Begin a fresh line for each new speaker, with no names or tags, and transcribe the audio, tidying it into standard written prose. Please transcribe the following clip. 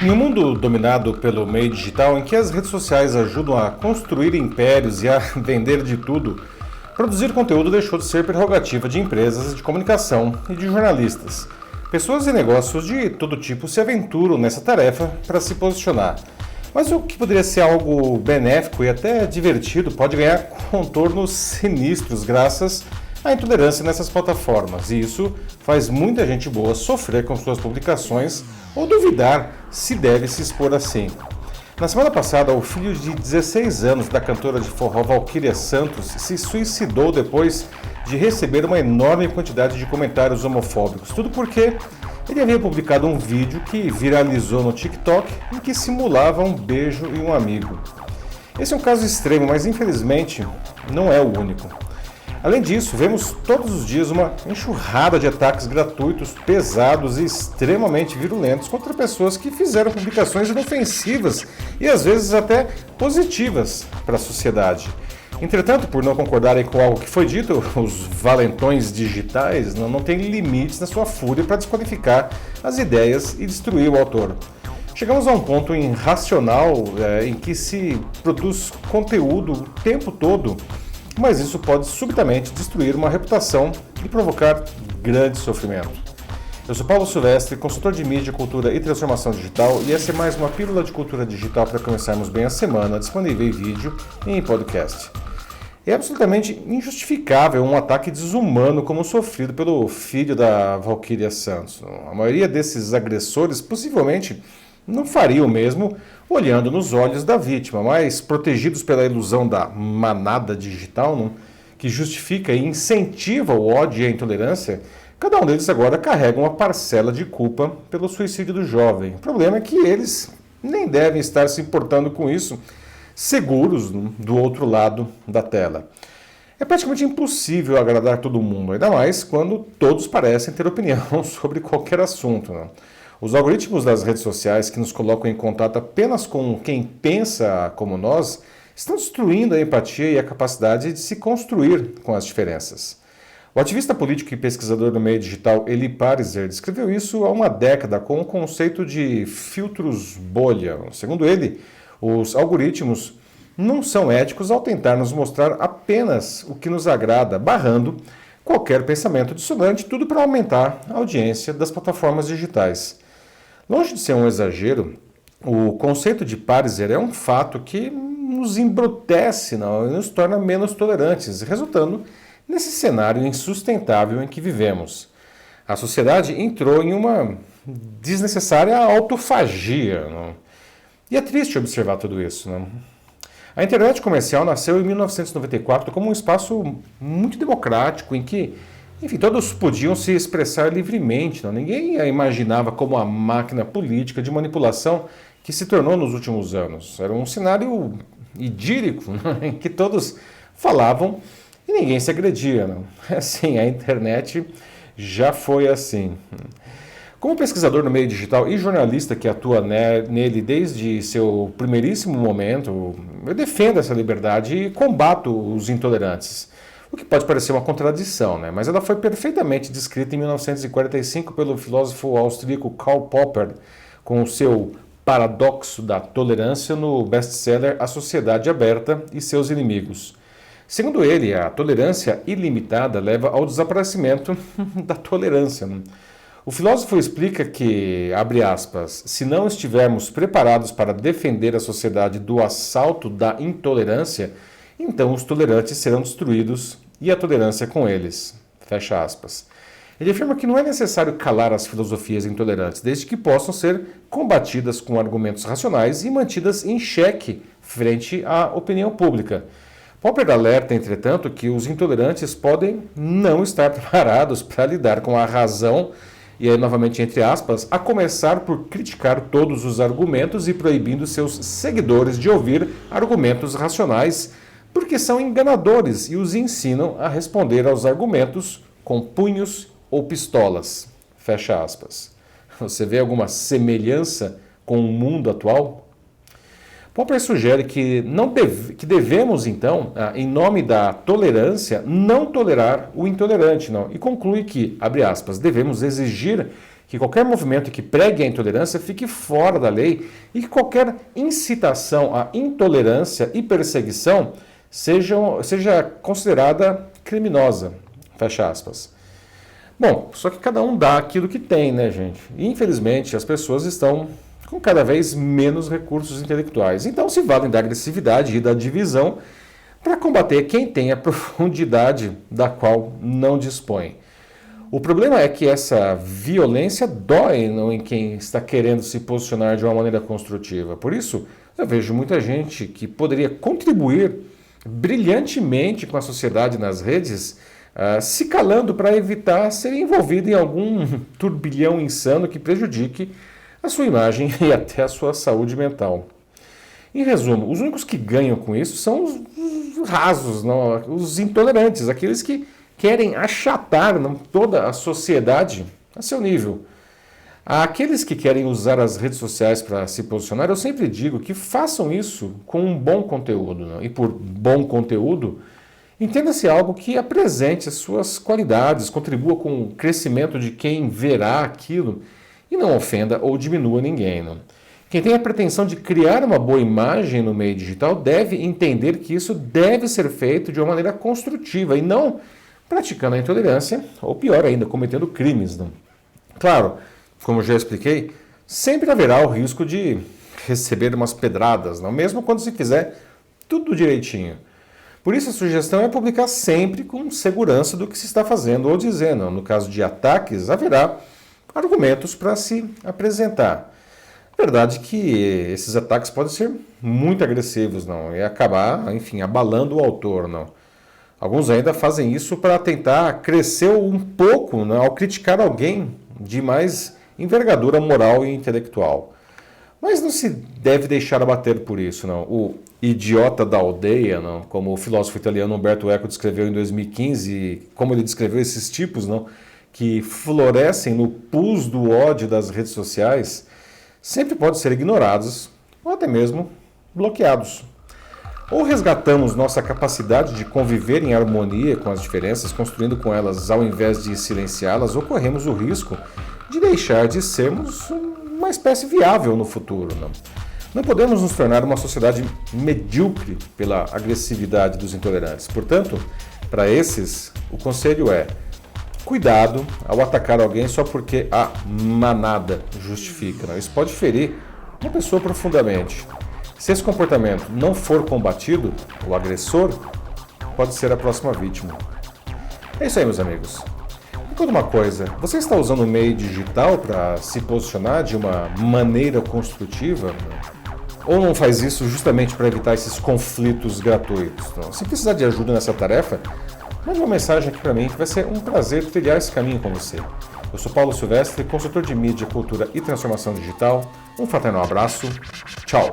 Em um mundo dominado pelo meio digital, em que as redes sociais ajudam a construir impérios e a vender de tudo, produzir conteúdo deixou de ser prerrogativa de empresas de comunicação e de jornalistas. Pessoas e negócios de todo tipo se aventuram nessa tarefa para se posicionar. Mas o que poderia ser algo benéfico e até divertido pode ganhar contornos sinistros graças à intolerância nessas plataformas. E isso faz muita gente boa sofrer com suas publicações ou duvidar se deve se expor assim. Na semana passada, o filho de 16 anos da cantora de forró Valquíria Santos se suicidou depois de receber uma enorme quantidade de comentários homofóbicos. Tudo porque ele havia publicado um vídeo que viralizou no TikTok em que simulava um beijo e um amigo. Esse é um caso extremo, mas infelizmente não é o único. Além disso, vemos todos os dias uma enxurrada de ataques gratuitos, pesados e extremamente virulentos contra pessoas que fizeram publicações inofensivas e às vezes até positivas para a sociedade. Entretanto, por não concordarem com algo que foi dito, os valentões digitais não têm limites na sua fúria para desqualificar as ideias e destruir o autor. Chegamos a um ponto irracional em que se produz conteúdo o tempo todo, mas isso pode subitamente destruir uma reputação e provocar grande sofrimento. Eu sou Paulo Silvestre, consultor de mídia, cultura e transformação digital, e essa é mais uma pílula de cultura digital para começarmos bem a semana, disponível em vídeo e em podcast. É absolutamente injustificável um ataque desumano como o sofrido pelo filho da Valquíria Santos. A maioria desses agressores possivelmente não faria o mesmo olhando nos olhos da vítima, mas protegidos pela ilusão da manada digital, que justifica e incentiva o ódio e a intolerância, cada um deles agora carrega uma parcela de culpa pelo suicídio do jovem. O problema é que eles nem devem estar se importando com isso, seguros do outro lado da tela. É praticamente impossível agradar todo mundo, ainda mais quando todos parecem ter opinião sobre qualquer assunto. Os algoritmos das redes sociais que nos colocam em contato apenas com quem pensa como nós estão destruindo a empatia e a capacidade de se construir com as diferenças. O ativista político e pesquisador do meio digital Eli Pariser descreveu isso há uma década com o conceito de filtros bolha. Segundo ele, os algoritmos não são éticos ao tentar nos mostrar apenas o que nos agrada, barrando qualquer pensamento dissonante, tudo para aumentar a audiência das plataformas digitais. Longe de ser um exagero, o conceito de Pariser é um fato que nos embrutece e nos torna menos tolerantes, resultando nesse cenário insustentável em que vivemos. A sociedade entrou em uma desnecessária autofagia. E é triste observar tudo isso. A internet comercial nasceu em 1994 como um espaço muito democrático em que, enfim, todos podiam se expressar livremente. Ninguém a imaginava como a máquina política de manipulação que se tornou nos últimos anos. Era um cenário idílico, em que todos falavam e ninguém se agredia. Assim, a internet já foi assim. Como pesquisador no meio digital e jornalista que atua nele desde seu primeiríssimo momento, eu defendo essa liberdade e combato os intolerantes. O que pode parecer uma contradição, mas ela foi perfeitamente descrita em 1945 pelo filósofo austríaco Karl Popper, com o seu Paradoxo da Tolerância no best-seller A Sociedade Aberta e Seus Inimigos. Segundo ele, a tolerância ilimitada leva ao desaparecimento da tolerância. O filósofo explica que, abre aspas, se não estivermos preparados para defender a sociedade do assalto da intolerância, então os tolerantes serão destruídos e a tolerância com eles. Fecha aspas. Ele afirma que não é necessário calar as filosofias intolerantes, desde que possam ser combatidas com argumentos racionais e mantidas em xeque frente à opinião pública. Popper alerta, entretanto, que os intolerantes podem não estar preparados para lidar com a razão, e aí, novamente, entre aspas, a começar por criticar todos os argumentos e proibindo seus seguidores de ouvir argumentos racionais, porque são enganadores e os ensinam a responder aos argumentos com punhos ou pistolas. Fecha aspas. Você vê alguma semelhança com o mundo atual? Popper sugere que devemos, então, em nome da tolerância, não tolerar o intolerante, e conclui que, abre aspas, devemos exigir que qualquer movimento que pregue a intolerância fique fora da lei e que qualquer incitação à intolerância e perseguição seja considerada criminosa. Fecha aspas. Bom, só que cada um dá aquilo que tem, né, gente? E, infelizmente, as pessoas estão com cada vez menos recursos intelectuais. Então se valem da agressividade e da divisão para combater quem tem a profundidade da qual não dispõe. O problema é que essa violência dói em quem está querendo se posicionar de uma maneira construtiva. Por isso, eu vejo muita gente que poderia contribuir brilhantemente com a sociedade nas redes, se calando para evitar ser envolvido em algum turbilhão insano que prejudique a sua imagem e até a sua saúde mental. Em resumo, os únicos que ganham com isso são os rasos, não, os intolerantes, aqueles que querem achatar toda a sociedade a seu nível. Aqueles que querem usar as redes sociais para se posicionar, eu sempre digo que façam isso com um bom conteúdo. Não? E por bom conteúdo, entenda-se algo que apresente as suas qualidades, contribua com o crescimento de quem verá aquilo e não ofenda ou diminua ninguém. Não? Quem tem a pretensão de criar uma boa imagem no meio digital deve entender que isso deve ser feito de uma maneira construtiva e não praticando a intolerância, ou pior ainda, cometendo crimes. Não? Claro, como já expliquei, sempre haverá o risco de receber umas pedradas, não? Mesmo quando se fizer tudo direitinho. Por isso a sugestão é publicar sempre com segurança do que se está fazendo ou dizendo. No caso de ataques, haverá argumentos para se apresentar. Verdade que esses ataques podem ser muito agressivos, não? E acabar, enfim, abalando o autor, não? Alguns ainda fazem isso para tentar crescer um pouco, não? Ao criticar alguém de mais envergadura moral e intelectual. Mas não se deve deixar abater por isso, não. O idiota da aldeia, não, como o filósofo italiano Umberto Eco descreveu em 2015, como ele descreveu esses tipos, não, que florescem no pus do ódio das redes sociais, sempre podem ser ignorados ou até mesmo bloqueados. Ou resgatamos nossa capacidade de conviver em harmonia com as diferenças, construindo com elas ao invés de silenciá-las, ou corremos o risco de deixar de sermos uma espécie viável no futuro. Não podemos nos tornar uma sociedade medíocre pela agressividade dos intolerantes. Portanto, para esses, o conselho é: cuidado ao atacar alguém só porque a manada justifica. Isso pode ferir uma pessoa profundamente. Se esse comportamento não for combatido, o agressor pode ser a próxima vítima. É isso aí, meus amigos. Me conta uma coisa, você está usando o meio digital para se posicionar de uma maneira construtiva? Ou não faz isso justamente para evitar esses conflitos gratuitos? Se precisar de ajuda nessa tarefa, mande uma mensagem aqui para mim que vai ser um prazer trilhar esse caminho com você. Eu sou Paulo Silvestre, consultor de mídia, cultura e transformação digital. Um fraternal abraço. Tchau!